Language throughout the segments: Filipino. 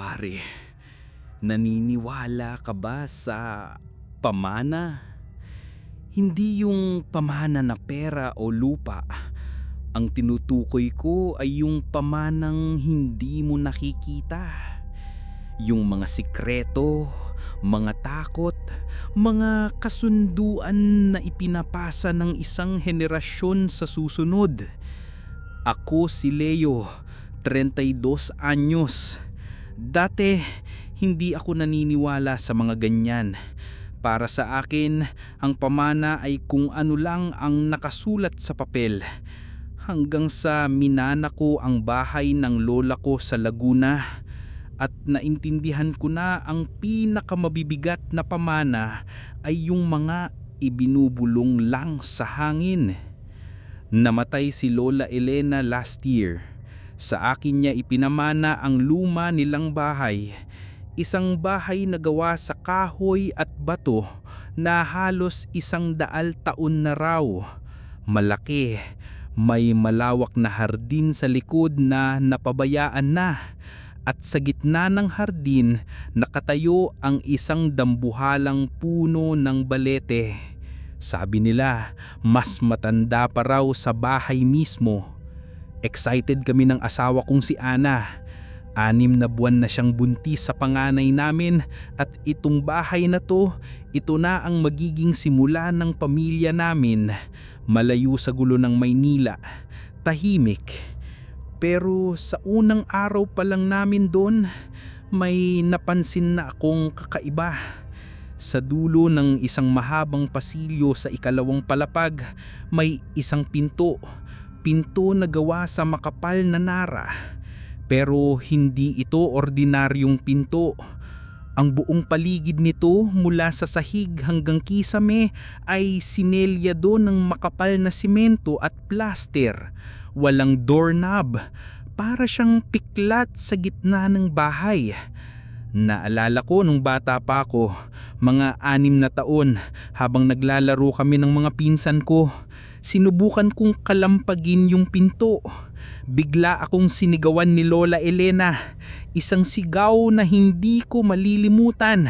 Pare, naniniwala ka ba sa pamana? Hindi yung pamana na pera o lupa. Ang tinutukoy ko ay yung pamanang hindi mo nakikita. Yung mga sikreto, mga takot, mga kasunduan na ipinapasa ng isang henerasyon sa susunod. Ako si Leo, 32 anyos. Dati, hindi ako naniniwala sa mga ganyan. Para sa akin, ang pamana ay kung ano lang ang nakasulat sa papel. Hanggang sa minana ko ang bahay ng lola ko sa Laguna at naintindihan ko na ang pinakamabibigat na pamana ay yung mga ibinubulong lang sa hangin. Namatay si Lola Elena last year. Sa akin niya ipinamana ang luma nilang bahay. Isang bahay na gawa sa kahoy at bato na halos 100 taon na raw. Malaki, may malawak na hardin sa likod na napabayaan na. At sa gitna ng hardin, nakatayo ang isang dambuhalang puno ng balete. Sabi nila, mas matanda pa raw sa bahay mismo. Excited kami ng asawa kong si Ana. 6 na buwan na siyang buntis sa panganay namin at itong bahay na to, ito na ang magiging simula ng pamilya namin. Malayo sa gulo ng Maynila, tahimik. Pero sa unang araw pa lang namin doon, may napansin na akong kakaiba. Sa dulo ng isang mahabang pasilyo sa ikalawang palapag, may isang pinto. Pinto na gawa sa makapal na nara. Pero hindi ito ordinaryong pinto. Ang buong paligid nito mula sa sahig hanggang kisame ay sinelyado ng makapal na simento at plaster. Walang doorknob. Para siyang piklat sa gitna ng bahay. Naalala ko nung bata pa ako, mga 6 na taon, habang naglalaro kami ng mga pinsan ko. Sinubukan kong kalampagin yung pinto. Bigla akong sinigawan ni Lola Elena. Isang sigaw na hindi ko malilimutan.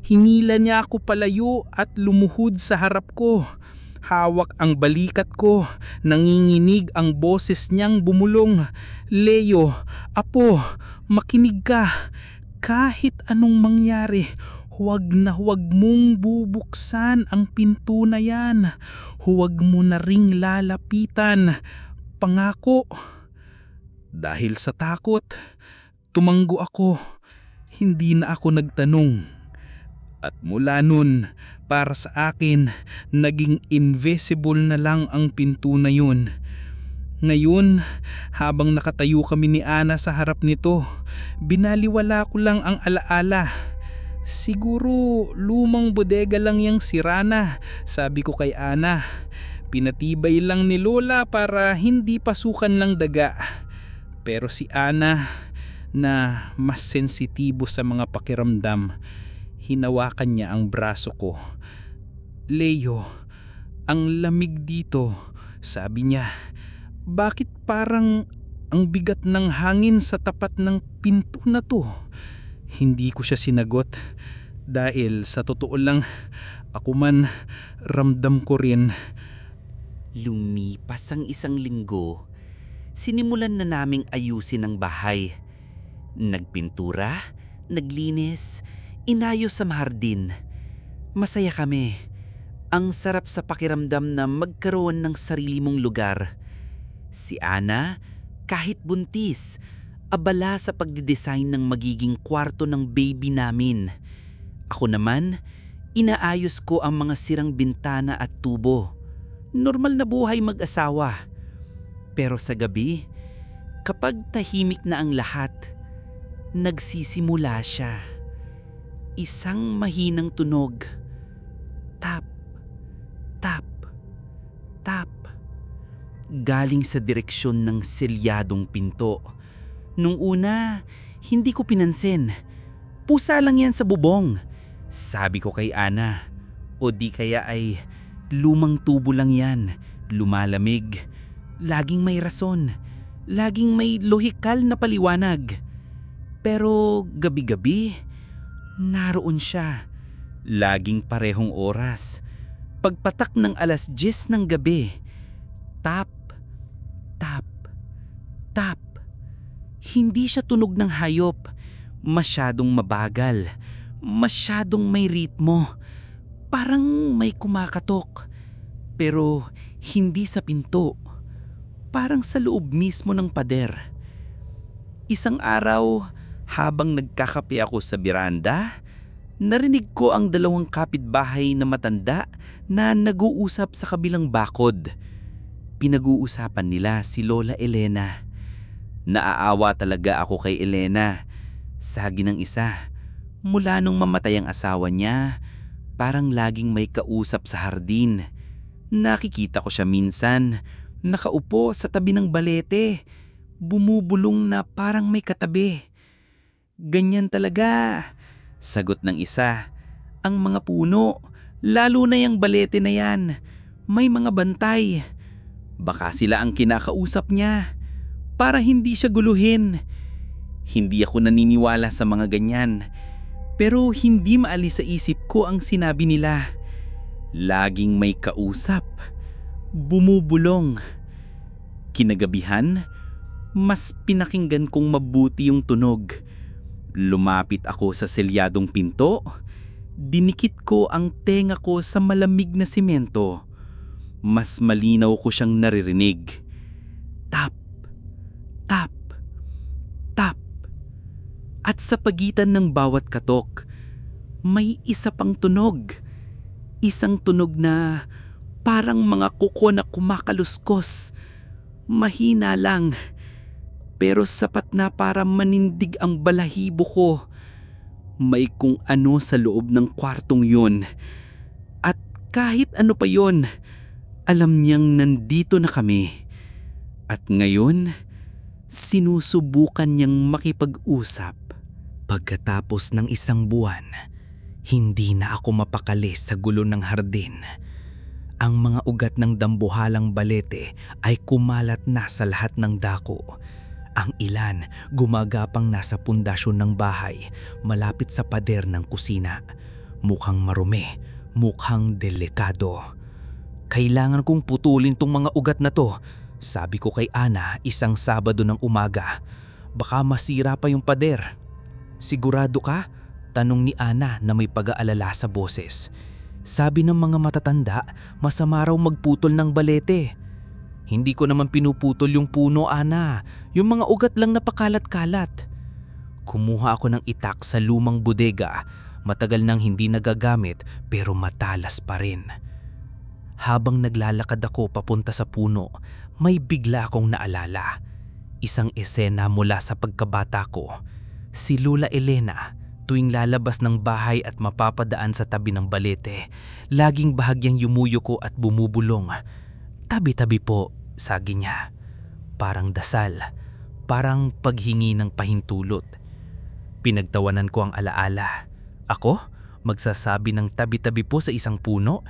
Hinila niya ako palayo at lumuhod sa harap ko. Hawak ang balikat ko. Nanginginig ang boses niyang bumulong. Leo, apo, makinig ka. Kahit anong mangyari, huwag na huwag mong bubuksan ang pinto na yan. Huwag mo na ring lalapitan. Pangako. Dahil sa takot, tumanggo ako. Hindi na ako nagtanong. At mula nun, para sa akin, naging invisible na lang ang pinto na yun. Ngayon, habang nakatayo kami ni Ana sa harap nito, binaliwala ko lang ang alaala. Siguro lumang bodega lang yang sira na, sabi ko kay Ana. Pinatibay lang ni Lola para hindi pasukan ng daga. Pero si Ana, na mas sensitibo sa mga pakiramdam, hinawakan niya ang braso ko. Leo, ang lamig dito, sabi niya. Bakit parang ang bigat ng hangin sa tapat ng pinto na to? Hindi ko siya sinagot dahil sa totoo lang, ako man ramdam ko rin. Lumipas ang 1 linggo, sinimulan na naming ayusin ang bahay. Nagpintura, naglinis, inayos sa mahardin. Masaya kami. Ang sarap sa pakiramdam na magkaroon ng sarili mong lugar. Si Ana, kahit buntis, abala sa pagdidesign ng magiging kwarto ng baby namin. Ako naman, inaayos ko ang mga sirang bintana at tubo. Normal na buhay mag-asawa. Pero sa gabi, kapag tahimik na ang lahat, nagsisimula siya. Isang mahinang tunog. Tap, tap, tap. Galing sa direksyon ng selyadong pinto. Nung una, hindi ko pinansin. Pusa lang yan sa bubong, sabi ko kay Ana. O di kaya ay lumang tubo lang yan, lumalamig. Laging may rason, laging may lohikal na paliwanag. Pero gabi-gabi, naroon siya. Laging parehong oras. Pagpatak ng 10:00 ng gabi, tap, tap, tap. Hindi siya tunog ng hayop. Masyadong mabagal. Masyadong may ritmo. Parang may kumakatok. Pero hindi sa pinto. Parang sa loob mismo ng pader. Isang araw, habang nagkakape ako sa biranda, narinig ko ang 2 kapitbahay na matanda na nag-uusap sa kabilang bakod. Pinag-uusapan nila si Lola Elena. Naaawa talaga ako kay Elena. Sabi ng isa, mula nung mamatay ang asawa niya, parang laging may kausap sa hardin. Nakikita ko siya minsan, nakaupo sa tabi ng balete, bumubulong na parang may katabi. Ganyan talaga, sagot ng isa. Ang mga puno, lalo na yung balete na yan, may mga bantay. Baka sila ang kinakausap niya para hindi siya guluhin. Hindi ako naniniwala sa mga ganyan, pero hindi maalis sa isip ko ang sinabi nila. Laging may kausap, bumubulong. Kinagabihan, mas pinakinggan kong mabuti yung tunog. Lumapit ako sa selyadong pinto, dinikit ko ang tenga ko sa malamig na simento. Mas malinaw ko siyang naririnig. Tap, tap, tap. At sa pagitan ng bawat katok, may isa pang tunog. Isang tunog na parang mga kuko na kumakaluskos. Mahina lang, pero sapat na para manindig ang balahibo ko. May kung ano sa loob ng kwartong yun. At kahit ano pa yun, alam niyang nandito na kami. At ngayon, sinusubukan niyang makipag-usap. Pagkatapos ng 1 buwan, hindi na ako mapakali sa gulo ng hardin. Ang mga ugat ng dambuhalang balete ay kumalat na sa lahat ng dako. Ang ilan gumagapang nasa pundasyon ng bahay malapit sa pader ng kusina. Mukhang marumi, mukhang delikado. Kailangan kong putulin tong mga ugat na to, sabi ko kay Ana isang Sabado ng umaga. Baka masira pa yung pader. Sigurado ka? Tanong ni Ana na may pag-aalala sa boses. Sabi ng mga matatanda, masama raw magputol ng balete. Hindi ko naman pinuputol yung puno, Ana. Yung mga ugat lang napakalat-kalat. Kumuha ako ng itak sa lumang bodega. Matagal nang hindi nagagamit pero matalas pa rin. Habang naglalakad ako papunta sa puno, may bigla akong naalala. Isang esena mula sa pagkabata ko. Si Lola Elena, tuwing lalabas ng bahay at mapapadaan sa tabi ng balete, laging bahagyang yumuyuko at bumubulong. Tabi-tabi po, sabi niya. Parang dasal, parang paghingi ng pahintulot. Pinagtawanan ko ang alaala. Ako? Magsasabi ng tabi-tabi po sa isang puno?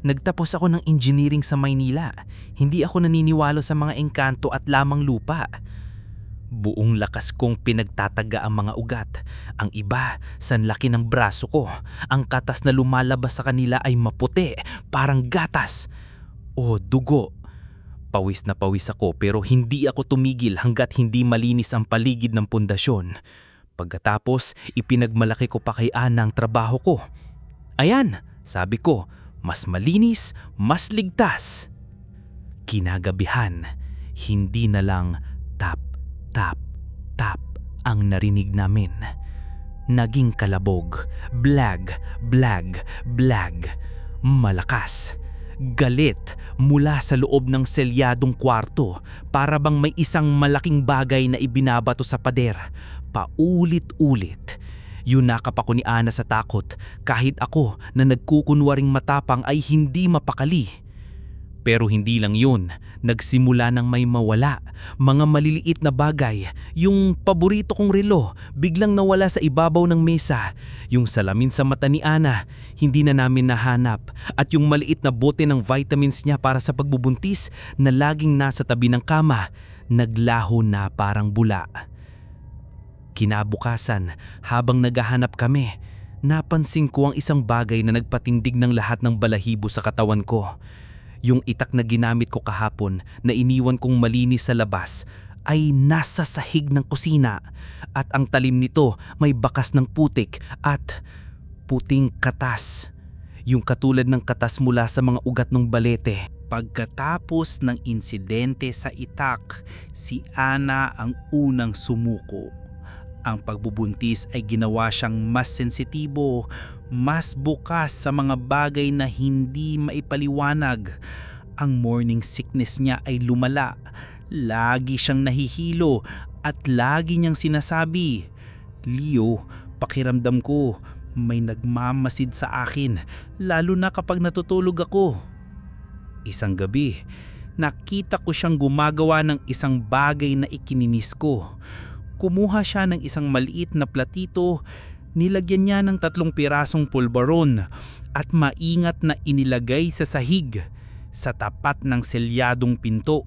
Nagtapos ako ng engineering sa Maynila. Hindi ako naniniwalo sa mga engkanto at lamang lupa. Buong lakas kong pinagtataga ang mga ugat. Ang iba, sanlaki ng braso ko. Ang katas na lumalabas sa kanila ay maputi, parang gatas o dugo. Pawis na pawis ako pero hindi ako tumigil hanggat hindi malinis ang paligid ng pundasyon. Pagkatapos, ipinagmalaki ko pa kay Ana ang trabaho ko. Ayan, sabi ko, mas malinis, mas ligtas. Kinagabihan, hindi na lang tap, tap, tap ang narinig namin. Naging kalabog, blag, blag, blag, malakas, galit mula sa loob ng selyadong kwarto, para bang may isang malaking bagay na ibinabato sa pader, paulit-ulit. Yunakap ako ni Ana sa takot, kahit ako na nagkukunwaring matapang ay hindi mapakali. Pero hindi lang yun, nagsimula nang may mawala. Mga maliliit na bagay, yung paborito kong relo, biglang nawala sa ibabaw ng mesa. Yung salamin sa mata ni Ana, hindi na namin nahanap. At yung maliit na bote ng vitamins niya para sa pagbubuntis na laging nasa tabi ng kama, naglaho na parang bula. Kinabukasan, habang naghahanap kami, napansin ko ang isang bagay na nagpatindig ng lahat ng balahibo sa katawan ko. Yung itak na ginamit ko kahapon na iniwan kong malinis sa labas ay nasa sahig ng kusina at ang talim nito may bakas ng putik at puting katas. Yung katulad ng katas mula sa mga ugat ng balete. Pagkatapos ng insidente sa itak, si Ana ang unang sumuko. Ang pagbubuntis ay ginawa siyang mas sensitibo, mas bukas sa mga bagay na hindi maipaliwanag. Ang morning sickness niya ay lumala. Lagi siyang nahihilo at lagi niyang sinasabi, "Leo, pakiramdam ko may nagmamasid sa akin, lalo na kapag natutulog ako." Isang gabi, nakita ko siyang gumagawa ng isang bagay na ikininis ko. Kumuha siya ng isang maliit na platito, nilagyan niya ng 3 pirasong pulbaron at maingat na inilagay sa sahig sa tapat ng selyadong pinto.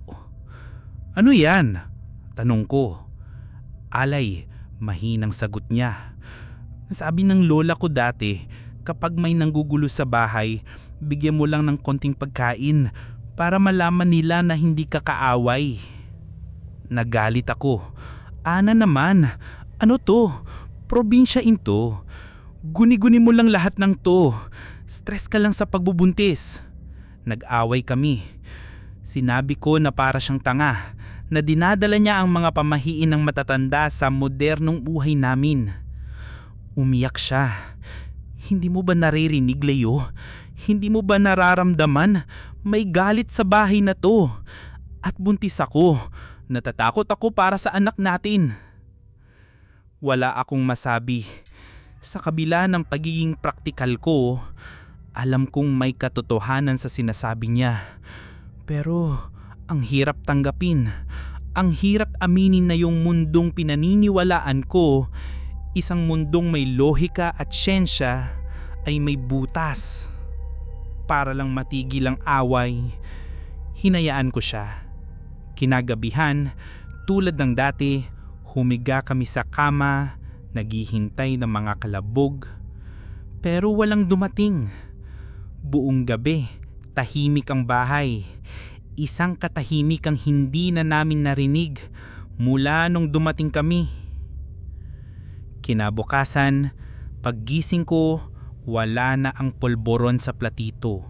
"Ano yan?" tanong ko. "Alay," mahinang sagot niya. "Sabi ng lola ko dati, kapag may nanggugulo sa bahay, bigyan mo lang ng konting pagkain para malaman nila na hindi ka kaaway." Nagalit ako. "Ana naman, ano to? Probinsya into. Guni-guni mo lang lahat ng to. Stress ka lang sa pagbubuntis." Nag-away kami. Sinabi ko na para siyang tanga, na dinadala niya ang mga pamahiin ng matatanda sa modernong buhay namin. Umiyak siya. "Hindi mo ba naririnig, Leo? Hindi mo ba nararamdaman? May galit sa bahay na to. At buntis ako. Natatakot ako para sa anak natin." Wala akong masabi. Sa kabila ng pagiging praktikal ko, alam kong may katotohanan sa sinasabi niya. Pero ang hirap tanggapin. Ang hirap aminin na yung mundong pinaniniwalaan ko, isang mundong may lohika at siyensya, ay may butas. Para lang matigil ang away, hinayaan ko siya. Kinagabihan, tulad ng dati, humiga kami sa kama, naghihintay ng mga kalabog. Pero walang dumating. Buong gabi, tahimik ang bahay. Isang katahimik ang hindi na namin narinig mula nung dumating kami. Kinabukasan, paggising ko, wala na ang polboron sa platito.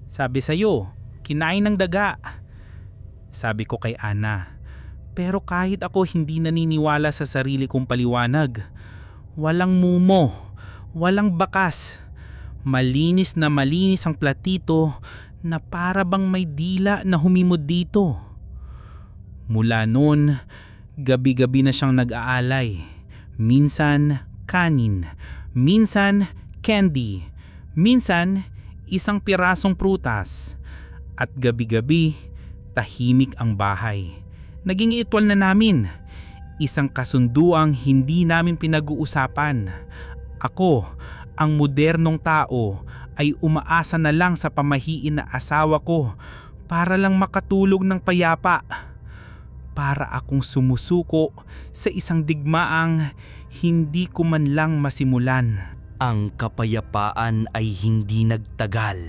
"Sabi sa'yo, kinain ng daga," sabi ko kay Ana. Pero kahit ako hindi naniniwala sa sarili kong paliwanag. Walang mumo, walang bakas. Malinis na malinis ang platito na para bang may dila na humimod dito. Mula noon, gabi-gabi na siyang nag-aalay. Minsan kanin, minsan candy, minsan isang pirasong prutas. At gabi-gabi, tahimik ang bahay. Naging itwal na namin. Isang kasunduang hindi namin pinag-uusapan. Ako, ang modernong tao, ay umaasa na lang sa pamahiin na asawa ko para lang makatulog ng payapa. Para akong sumusuko sa isang digmaang hindi ko man lang masimulan. Ang kapayapaan ay hindi nagtagal.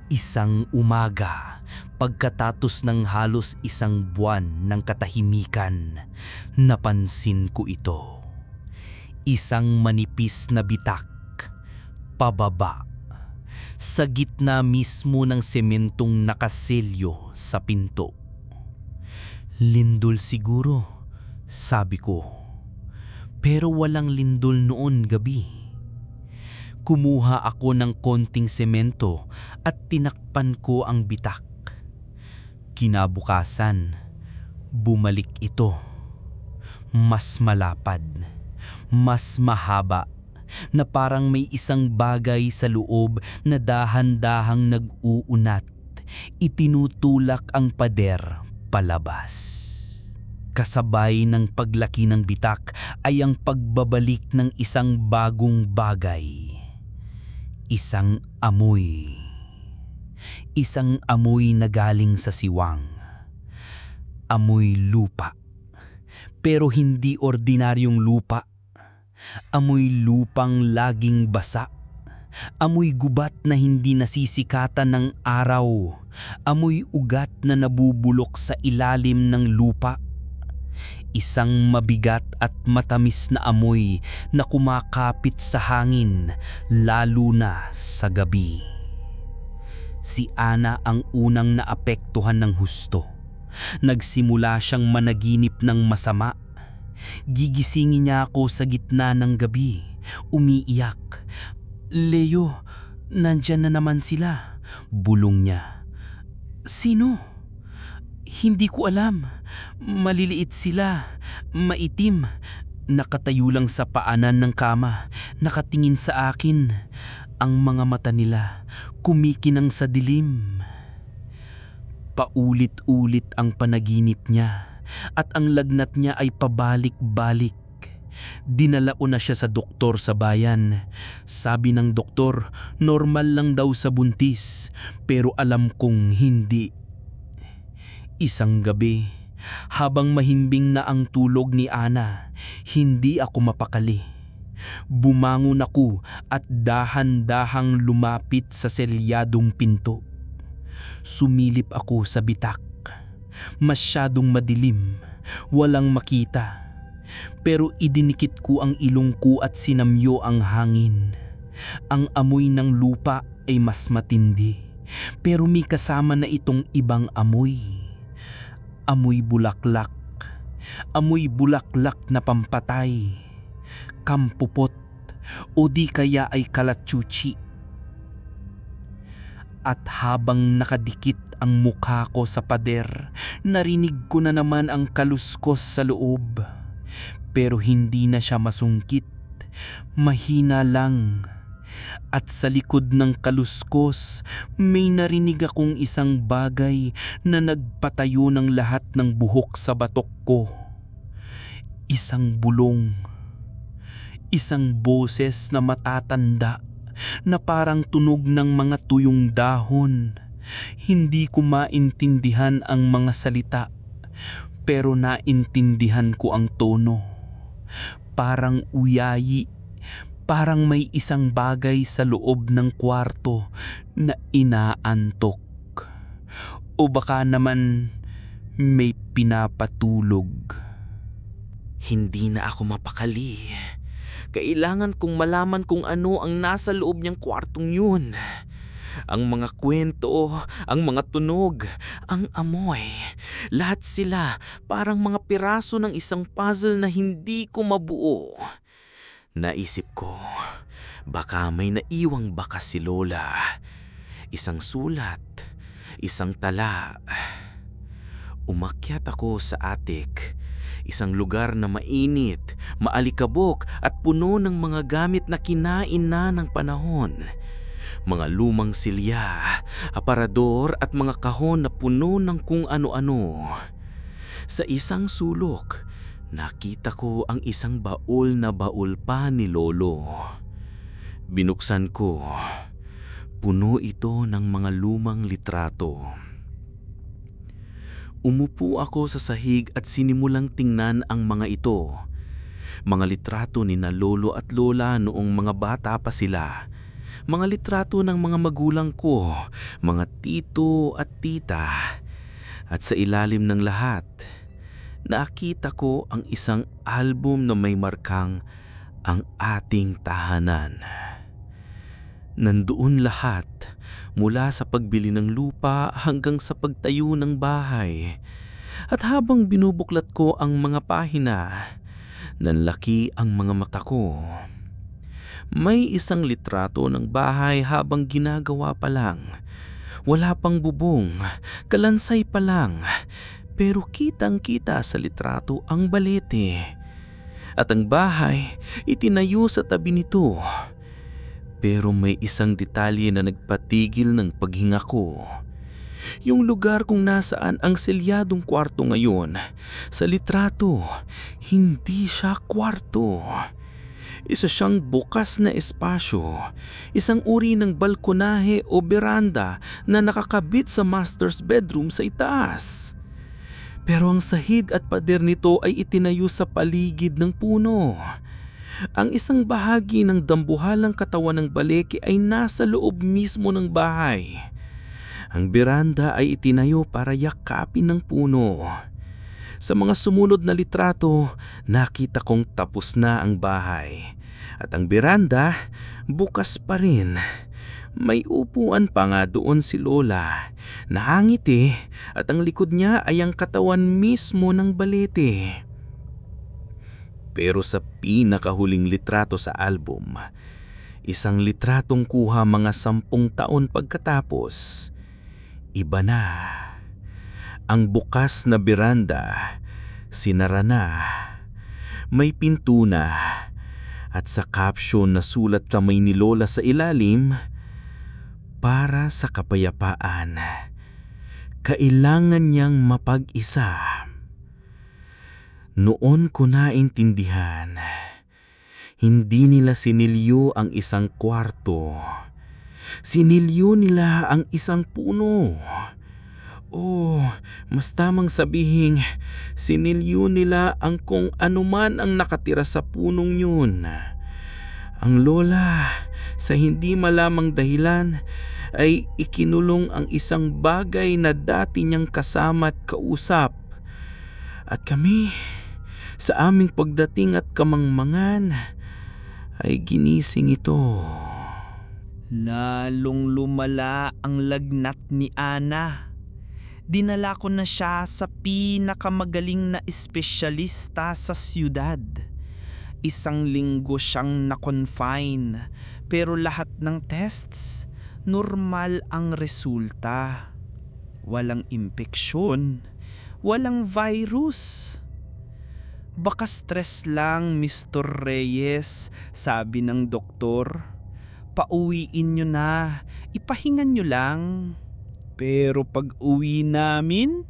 Isang umaga, pagkatapos ng halos 1 buwan ng katahimikan, napansin ko ito. Isang manipis na bitak, pababa, sa gitna mismo ng sementong nakaselyo sa pinto. "Lindol siguro," sabi ko. Pero walang lindol noon gabi. Kumuha ako ng konting semento at tinakpan ko ang bitak. Kinabukasan, bumalik ito. Mas malapad, mas mahaba, na parang may isang bagay sa loob na dahan-dahang nag-uunat, itinutulak ang pader palabas. Kasabay ng paglaki ng bitak ay ang pagbabalik ng isang bagong bagay. Isang amoy. Isang amoy na galing sa siwang. Amoy lupa. Pero hindi ordinaryong lupa. Amoy lupang laging basa. Amoy gubat na hindi nasisikatan ng araw. Amoy ugat na nabubulok sa ilalim ng lupa. Isang mabigat at matamis na amoy na kumakapit sa hangin, lalo na sa gabi. Si Ana ang unang naapektuhan ng husto. Nagsimula siyang managinip ng masama. Gigisingin niya ako sa gitna ng gabi, umiiyak. "Leo, nandyan na naman sila," bulong niya. "Sino?" "Hindi ko alam. Maliliit sila, maitim. Nakatayo lang sa paanan ng kama, nakatingin sa akin. Ang mga mata nila kumikinang sa dilim." Paulit-ulit ang panaginip niya at ang lagnat niya ay pabalik-balik. Dinala ko na siya sa doktor sa bayan. Sabi ng doktor, normal lang daw sa buntis, pero alam kong hindi. Isang gabi, habang mahimbing na ang tulog ni Ana, hindi ako mapakali. Bumangon ako at dahan-dahang lumapit sa selyadong pinto. Sumilip ako sa bitak. Masyadong madilim, walang makita. Pero idinikit ko ang ilong ko at sinamyo ang hangin. Ang amoy ng lupa ay mas matindi, pero may kasama na itong ibang amoy. Amoy bulaklak. Amoy bulaklak na pampatay. Kampupot o di kaya ay kalatsuchi. At habang nakadikit ang mukha ko sa pader, narinig ko na naman ang kaluskos sa loob. Pero hindi na siya masungkit, mahina lang. At sa likod ng kaluskos, may narinig akong isang bagay na nagpatayo ng lahat ng buhok sa batok ko. Isang bulong. Isang boses na matatanda na parang tunog ng mga tuyong dahon. Hindi ko maintindihan ang mga salita, pero naintindihan ko ang tono. Parang uyayi, parang may isang bagay sa loob ng kwarto na inaantok. O baka naman may pinapatulog. Hindi na ako mapakali. Kailangan kong malaman kung ano ang nasa loob niyang kwartong yun. Ang mga kwento, ang mga tunog, ang amoy, lahat sila parang mga piraso ng isang puzzle na hindi ko mabuo. Naisip ko, baka may naiwang bakas si Lola. Isang sulat, isang tala. Umakyat ako sa attic. Isang lugar na mainit, maalikabok at puno ng mga gamit na kinain na ng panahon. Mga lumang silya, aparador at mga kahon na puno ng kung ano-ano. Sa isang sulok, nakita ko ang isang baul na baul pa ni Lolo. Binuksan ko. Puno ito ng mga lumang litrato. Umupo ako sa sahig at sinimulang tingnan ang mga ito. Mga litrato ni na Lolo at Lola noong mga bata pa sila. Mga litrato ng mga magulang ko, mga tito at tita. At sa ilalim ng lahat, nakita ko ang isang album na may markang Ang Ating Tahanan. Nandoon lahat, mula sa pagbili ng lupa hanggang sa pagtayo ng bahay. At habang binubuklat ko ang mga pahina, nanlaki ang mga mata ko. May isang litrato ng bahay habang ginagawa pa lang. Wala pang bubong, kalansay pa lang, pero kitang-kita sa litrato ang balete. At ang bahay itinayo sa tabi nito. Pero may isang detalye na nagpatigil ng paghinga ko. Yung lugar kung nasaan ang selyadong kwarto ngayon, sa litrato, hindi siya kwarto. Isa siyang bukas na espasyo, isang uri ng balkonahe o beranda na nakakabit sa master's bedroom sa itaas. Pero ang sahig at pader nito ay itinayo sa paligid ng puno. Ang isang bahagi ng dambuhalang katawan ng baleke ay nasa loob mismo ng bahay. Ang beranda ay itinayo para yakapin ng puno. Sa mga sumunod na litrato, nakita kong tapos na ang bahay. At ang beranda, bukas pa rin. May upuan pa nga doon si Lola. Nakangiti at ang likod niya ay ang katawan mismo ng balete. Pero sa pinakahuling litrato sa album, isang litratong kuha mga 10 taon pagkatapos, iba na. Ang bukas na beranda, sinara na. May pinto na. At sa caption na sulat kamay ni Lola sa ilalim, para sa kapayapaan, kailangan niyang mapag-isa. Noon ko naintindihan, hindi nila sinilyo ang isang kwarto. Sinilyo nila ang isang puno. Oh, mas tamang sabihin, sinilyo nila ang kung anuman ang nakatira sa punong yun. Ang lola, sa hindi malamang dahilan, ay ikinulong ang isang bagay na dati niyang kasama at kausap. At kami, sa aming pagdating at kamangmangan, ay ginising ito. Lalong lumala ang lagnat ni Ana. Dinala ko na siya sa pinakamagaling na espesyalista sa siyudad. 1 linggo siyang na-confine, pero lahat ng tests, normal ang resulta. Walang impeksyon, walang virus. Baka stress lang, Mr. Reyes, sabi ng doktor. Pauwiin nyo na, ipahingan nyo lang. Pero pag uwi namin,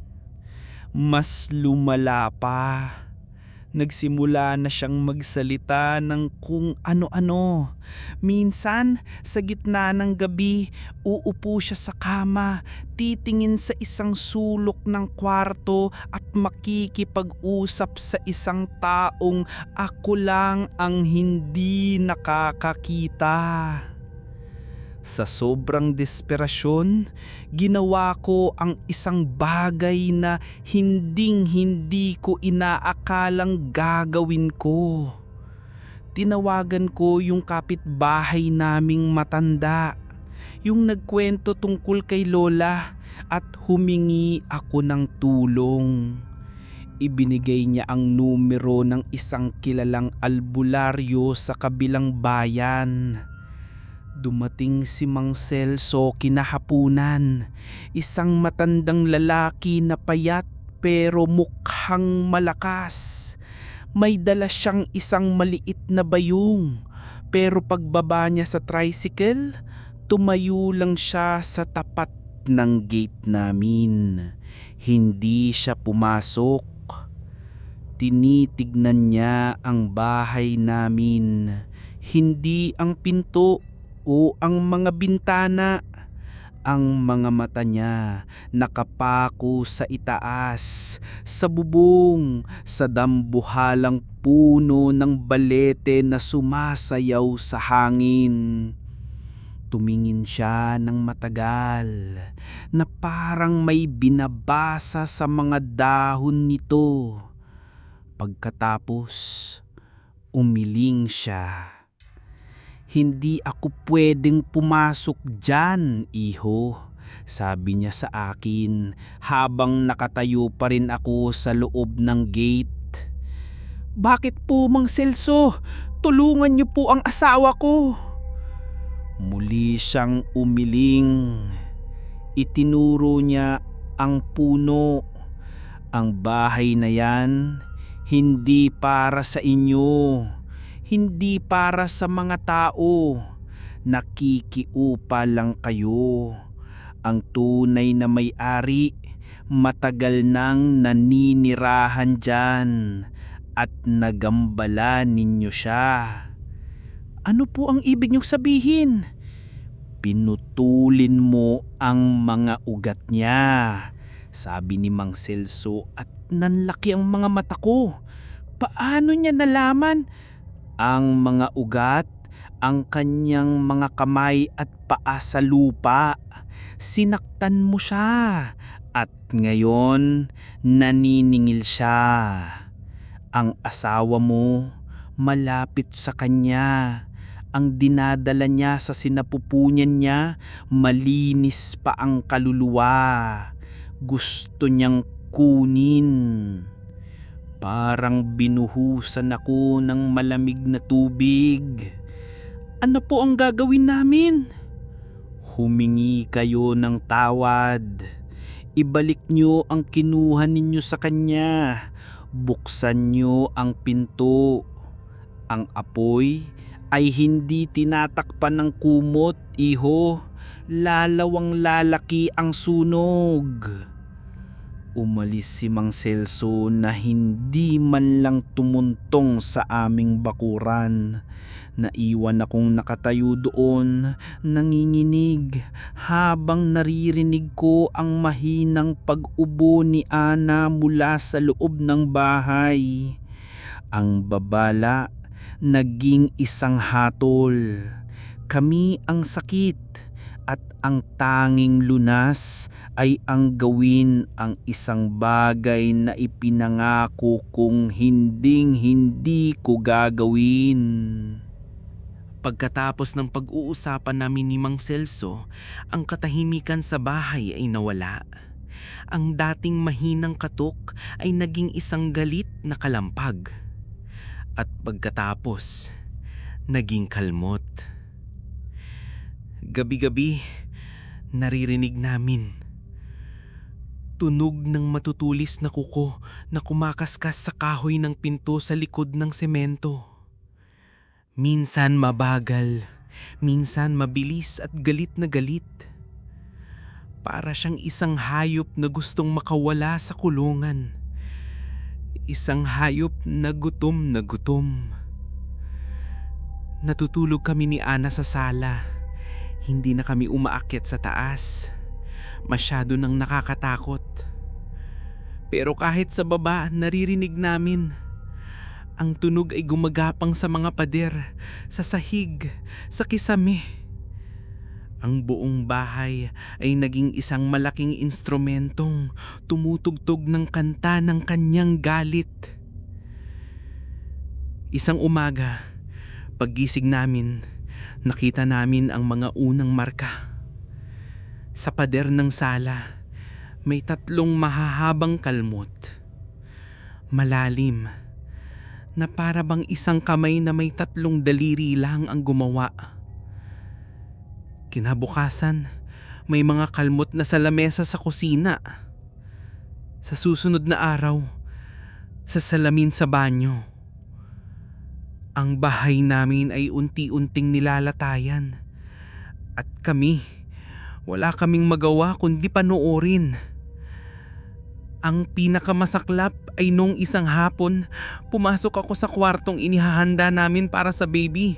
mas lumala pa. Nagsimula na siyang magsalita ng kung ano-ano. Minsan, sa gitna ng gabi, uupo siya sa kama, titingin sa isang sulok ng kwarto at makikipag-usap sa isang taong ako lang ang hindi nakakakita. Sa sobrang desperasyon, ginawa ko ang isang bagay na hinding-hindi ko inaakalang gagawin ko. Tinawagan ko yung kapitbahay naming matanda, yung nagkwento tungkol kay Lola, at humingi ako ng tulong. Ibinigay niya ang numero ng isang kilalang albularyo sa kabilang bayan. Dumating si Mang Celso kinahapunan, isang matandang lalaki na payat pero mukhang malakas. May dala siyang isang maliit na bayong, pero pagbaba niya sa tricycle, tumayo lang siya sa tapat ng gate namin. Hindi siya pumasok. Tinitignan niya ang bahay namin, hindi ang pinto o ang mga bintana. Ang mga mata niya nakapako sa itaas, sa bubong, sa dambuhalang puno ng balete na sumasayaw sa hangin. Tumingin siya ng matagal, na parang may binabasa sa mga dahon nito. Pagkatapos, umiling siya. Hindi ako pwedeng pumasok dyan, iho, sabi niya sa akin habang nakatayo pa rin ako sa loob ng gate. Bakit po, Mang Celso? Tulungan niyo po ang asawa ko. Muli siyang umiling. Itinuro niya ang puno. Ang bahay na yan, hindi para sa inyo. Hindi para sa mga tao. Nakikiupa lang kayo. Ang tunay na may-ari, matagal nang naninirahan dyan at nagambala ninyo siya. Ano po ang ibig niyong sabihin? Pinutulin mo ang mga ugat niya, sabi ni Mang Celso at nanlaki ang mga mata ko. Paano niya nalaman ang mga ugat, ang kanyang mga kamay at paa sa lupa? Sinaktan mo siya at ngayon naniningil siya. Ang asawa mo malapit sa kanya. Ang dinadala niya sa sinapupunyan niya, malinis pa ang kaluluwa. Gusto niyang kunin. Parang binuhusan ako ng malamig na tubig. Ano po ang gagawin namin? Humingi kayo ng tawad. Ibalik niyo ang kinuha ninyo sa kanya. Buksan niyo ang pinto. Ang apoy ay hindi tinatakpan ng kumot, iho. Lalawang lalaki ang sunog. Umalis si Mang Celso na hindi man lang tumuntong sa aming bakuran. Naiwan akong nakatayo doon, nanginginig habang naririnig ko ang mahinang pag-ubo ni Ana mula sa loob ng bahay. Ang babala naging isang hatol. Kami ang sakit at ang tanging lunas ay ang gawin ang isang bagay na ipinangako kong hinding-hindi ko gagawin. Pagkatapos ng pag-uusapan namin ni Mang Celso, ang katahimikan sa bahay ay nawala. Ang dating mahinang katok ay naging isang galit na kalampag. At pagkatapos, naging kalmot. Gabi-gabi, naririnig namin tunog ng matutulis na kuko na kumakaskas sa kahoy ng pinto sa likod ng semento. Minsan mabagal, minsan mabilis at galit na galit. Para siyang isang hayop na gustong makawala sa kulungan. Isang hayop na gutom na gutom. Natutulog kami ni Ana sa sala. Hindi na kami umaakyat sa taas. Masyado nang nakakatakot. Pero kahit sa baba, naririnig namin. Ang tunog ay gumagapang sa mga pader, sa sahig, sa kisame. Ang buong bahay ay naging isang malaking instrumentong tumutugtog ng kanta ng kanyang galit. Isang umaga, paggising namin, nakita namin ang mga unang marka. Sa pader ng sala, may 3 mahahabang kalmot. Malalim, na para bang isang kamay na may 3 daliri lang ang gumawa. Kinabukasan, may mga kalmot na sa lamesa sa kusina. Sa susunod na araw, sa salamin sa banyo. Ang bahay namin ay unti-unting nilalatayan. At kami, wala kaming magawa kundi panoorin. Ang pinakamasaklap ay nung isang hapon, pumasok ako sa kwartong inihahanda namin para sa baby.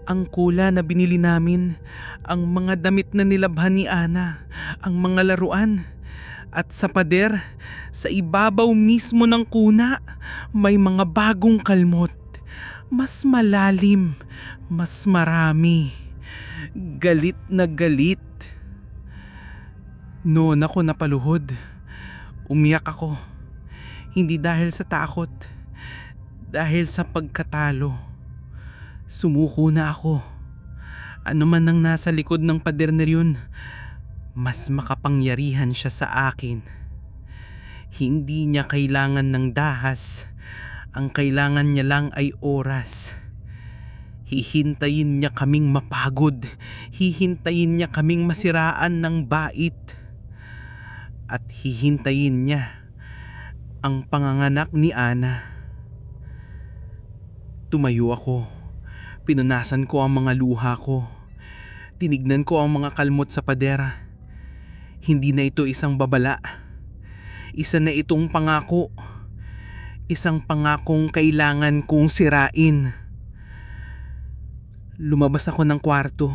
Ang kula na binili namin, ang mga damit na nilabhan ni Ana, ang mga laruan. At sa pader, sa ibabaw mismo ng kuna, may mga bagong kalmot. Mas malalim, mas marami. Galit na galit. Noon ako napaluhod. Umiyak ako. Hindi dahil sa takot, dahil sa pagkatalo. Sumuko na ako. Ano man ang nasa likod ng pader na yun, mas makapangyarihan siya sa akin. Hindi niya kailangan ng dahas. Ang kailangan niya lang ay oras. Hihintayin niya kaming mapagod. Hihintayin niya kaming masiraan ng bait. At hihintayin niya ang panganganak ni Ana. Tumayo ako. Pinunasan ko ang mga luha ko. Tinignan ko ang mga kalmot sa pader. Hindi na ito isang babala. Isa na itong pangako. Isang pangakong kailangan kong sirain. Lumabas ako ng kwarto.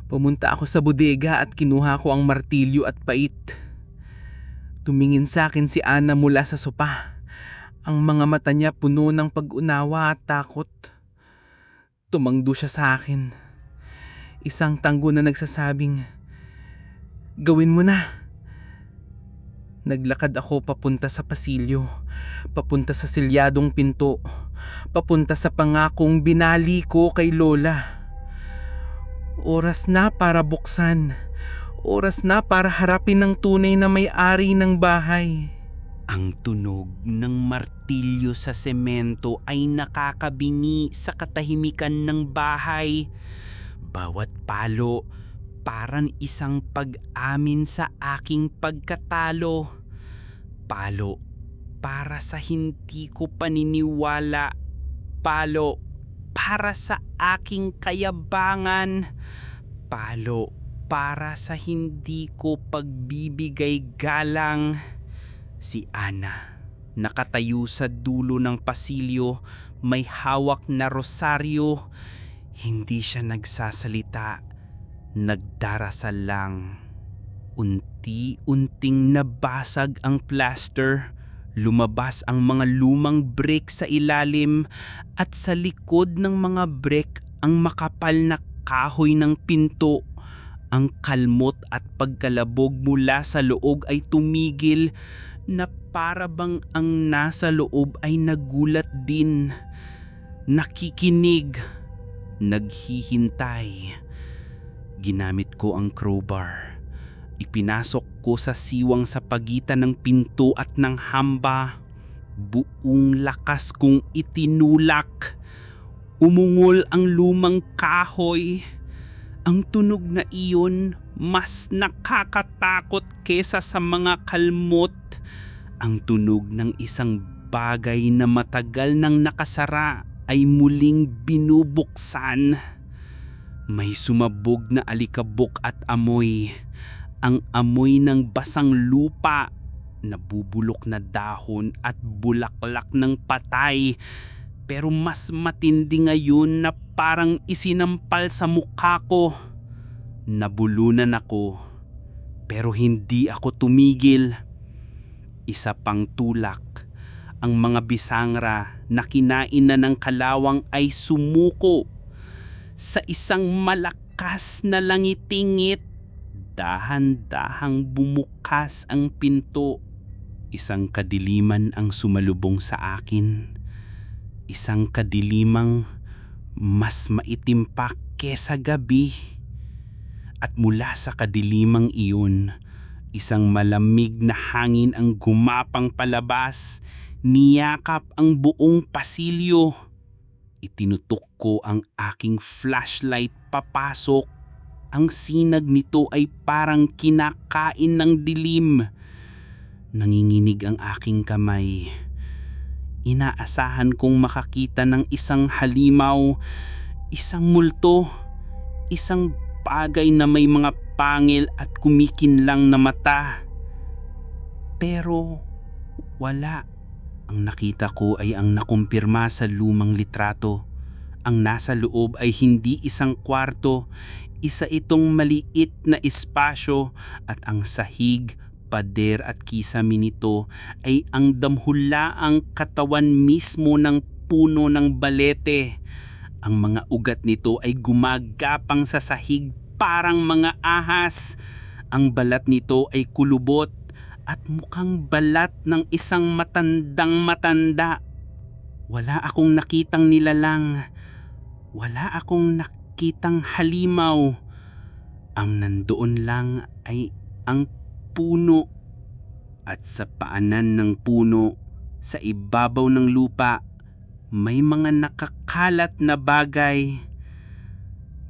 Pumunta ako sa bodega at kinuha ko ang martilyo at pait. Tumingin sa akin si Ana mula sa sopa. Ang mga mata niya puno ng pag-unawa at takot. Tumangdo siya sa akin. Isang tanggo na nagsasabing, "Gawin mo na." Naglakad ako papunta sa pasilyo, papunta sa silyadong pinto, papunta sa pangakong binali ko kay Lola. Oras na para buksan. Oras na para harapin ang tunay na may-ari ng bahay. Ang tunog ng martilyo sa semento ay nakakabingi sa katahimikan ng bahay. Bawat palo parang isang pag-amin sa aking pagkatalo. Palo para sa hindi ko paniniwala. Palo para sa aking kayabangan. Palo para sa hindi ko pagbibigay galang. Si Ana, nakatayo sa dulo ng pasilyo, may hawak na rosaryo. Hindi siya nagsasalita, nagdarasal lang. Unti-unting nabasag ang plaster. Lumabas ang mga lumang brick sa ilalim at sa likod ng mga brick ang makapal na kahoy ng pinto. Ang kalmot at pagkalabog mula sa loob ay tumigil na para bang ang nasa loob ay nagulat din. Nakikinig, naghihintay. Ginamit ko ang crowbar. Ipinasok ko sa siwang sa pagitan ng pinto at ng hamba. Buong lakas kong itinulak. Umungol ang lumang kahoy. Ang tunog na iyon mas nakakatakot kesa sa mga kalmot. Ang tunog ng isang bagay na matagal nang nakasara ay muling binubuksan. May sumabog na alikabok at amoy. Ang amoy ng basang lupa, nabubulok na dahon at bulaklak ng patay. Pero mas matindi ngayon na parang isinampal sa mukha ko. Nabulunan ako, pero hindi ako tumigil. Isa pang tulak, ang mga bisangra na kinain na ng kalawang ay sumuko. Sa isang malakas na langitingit, dahan-dahang bumukas ang pinto. Isang kadiliman ang sumalubong sa akin. Isang kadilimang mas maitim pa kesa gabi. At mula sa kadilimang iyon, isang malamig na hangin ang gumapang palabas, niyakap ang buong pasilyo. Itinutok ko ang aking flashlight papasok. Ang sinag nito ay parang kinakain ng dilim. Nanginginig ang aking kamay. Inaasahan kong makakita ng isang halimaw, isang multo, isang bagay na may mga pangil at kumikinlang na mata. Pero wala. Ang nakita ko ay ang nakumpirma sa lumang litrato. Ang nasa loob ay hindi isang kwarto, isa itong maliit na espasyo at ang sahig, pader at kisame nito ay ang damhulaang katawan mismo ng puno ng balete. Ang mga ugat nito ay gumagapang sa sahig parang mga ahas. Ang balat nito ay kulubot at mukhang balat ng isang matandang matanda. Wala akong nakitang nilalang. Wala akong nakitang halimaw. Ang nandoon lang ay ang puno. At sa paanan ng puno, sa ibabaw ng lupa, may mga nakakalat na bagay.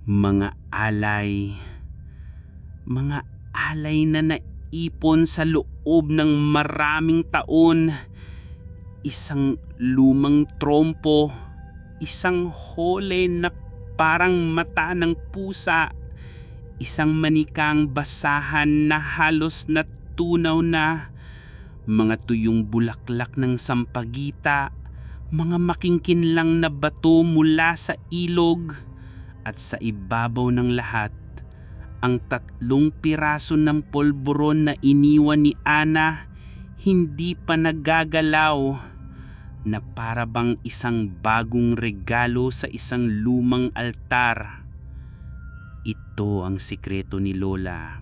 Mga alay. Mga alay na naipon sa loob ng maraming taon. Isang lumang trompo. Isang hole na parang mata ng pusa. Isang manikang basahan na halos natunaw na. Mga tuyong bulaklak ng sampagita. Mga makingkinlang na bato mula sa ilog. At sa ibabaw ng lahat, ang 3 piraso ng polvoron na iniwan ni Ana, hindi pa nagagalaw, na para bang isang bagong regalo sa isang lumang altar. Ito ang sikreto ni Lola.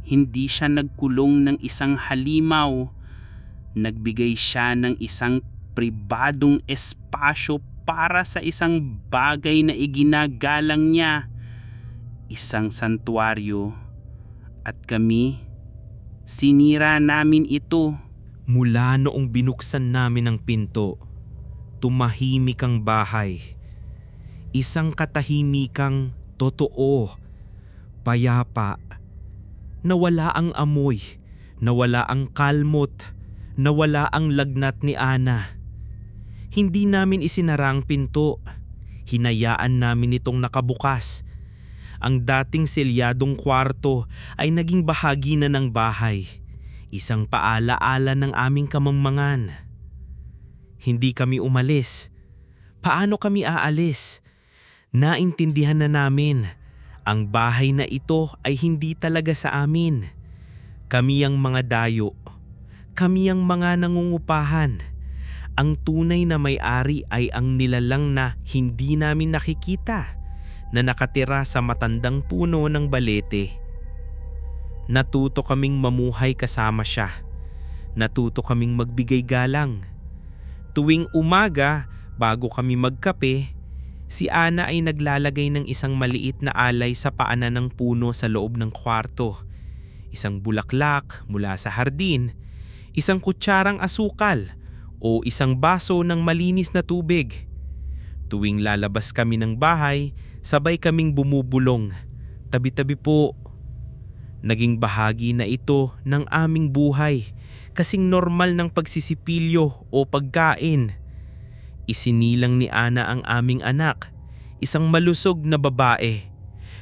Hindi siya nagkulong ng isang halimaw. Nagbigay siya ng isang pribadong espasyo para sa isang bagay na iginagalang niya. Isang santuaryo. At kami, sinira namin ito. Mula noong binuksan namin ang pinto, tumahimik ang bahay. Isang katahimikang totoo, payapa. Nawala ang amoy, nawala ang kalmot, nawala ang lagnat ni Ana. Hindi namin isinara ang pinto, hinayaan namin itong nakabukas. Ang dating selyadong kwarto ay naging bahagi na ng bahay. Isang paalaala ng aming kamangmangan. Hindi kami umalis. Paano kami aalis? Naintindihan na namin. Ang bahay na ito ay hindi talaga sa amin. Kami ang mga dayo. Kami ang mga nangungupahan. Ang tunay na may-ari ay ang nilalang na hindi namin nakikita, na nakatira sa matandang puno ng balete. Natuto kaming mamuhay kasama siya. Natuto kaming magbigay galang. Tuwing umaga, bago kami magkape, si Ana ay naglalagay ng isang maliit na alay sa paanan ng puno sa loob ng kwarto. Isang bulaklak mula sa hardin, isang kutsarang asukal o isang baso ng malinis na tubig. Tuwing lalabas kami ng bahay, sabay kaming bumubulong. Tabi-tabi po. Naging bahagi na ito ng aming buhay, kasing normal ng pagsisipilyo o pagkain. Isinilang ni Ana ang aming anak, isang malusog na babae.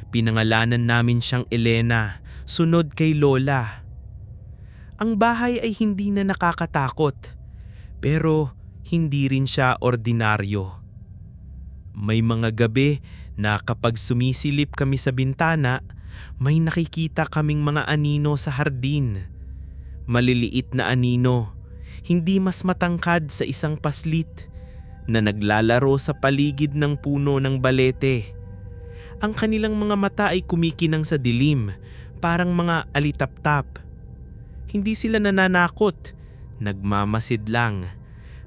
Pinangalanan namin siyang Elena, sunod kay Lola. Ang bahay ay hindi na nakakatakot, pero hindi rin siya ordinaryo. May mga gabi na kapag sumisilip kami sa bintana, may nakikita kaming mga anino sa hardin. Maliliit na anino, hindi mas matangkad sa isang paslit, na naglalaro sa paligid ng puno ng balete. Ang kanilang mga mata ay kumikinang sa dilim, parang mga alitap-tap. Hindi sila nananakot, nagmamasid lang,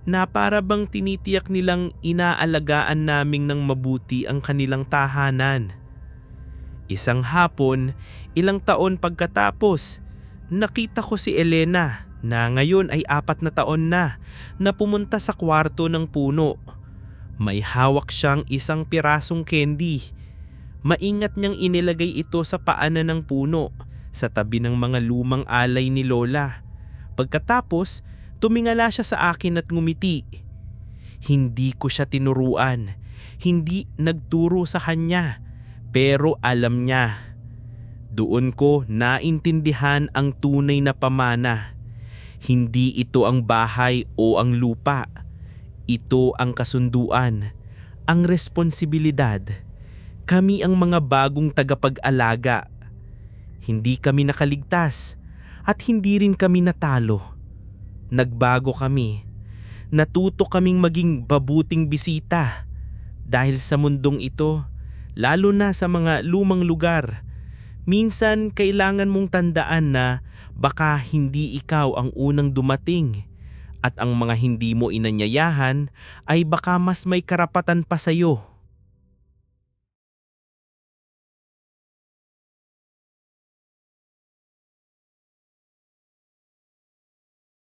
na para bang tinitiyak nilang inaalagaan naming ng mabuti ang kanilang tahanan. Isang hapon, ilang taon pagkatapos, nakita ko si Elena na ngayon ay 4 na taon na pumunta sa kwarto ng puno. May hawak siyang isang pirasong candy. Maingat niyang inilagay ito sa paanan ng puno sa tabi ng mga lumang alay ni Lola. Pagkatapos, tumingala siya sa akin at ngumiti. Hindi ko siya tinuruan, hindi nagturo sa kanya. Pero alam niya. Doon ko naintindihan ang tunay na pamana. Hindi ito ang bahay o ang lupa. Ito ang kasunduan, ang responsibilidad. Kami ang mga bagong tagapag-alaga. Hindi kami nakaligtas at hindi rin kami natalo. Nagbago kami. Natuto kaming maging mabuting bisita. Dahil sa mundong ito, lalo na sa mga lumang lugar, minsan kailangan mong tandaan na baka hindi ikaw ang unang dumating at ang mga hindi mo inanyayahan ay baka mas may karapatan pa sa'yo.